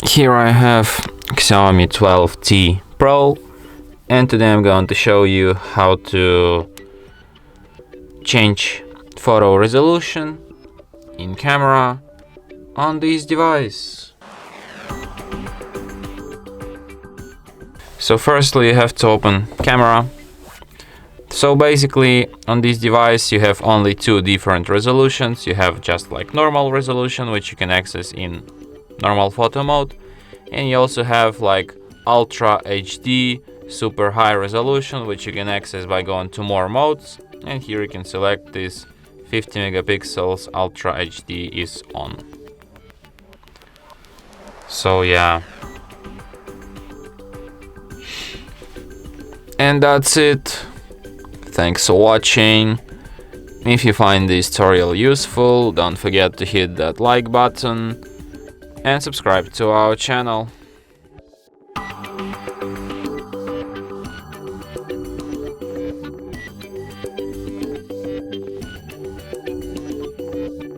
Here I have XIAOMI 12T Pro, and today I'm going to show you how to change photo resolution in camera on this device. So firstly you have to open camera. So basically on this device you have only two different resolutions. You have just like normal resolution, which you can access in normal photo mode, and you also have like Ultra HD super high resolution, which you can access by going to more modes, and here you can select this 50 megapixels Ultra HD is on. So yeah, and that's it. Thanks for watching. If you find this tutorial useful, don't forget to hit that like button and subscribe to our channel.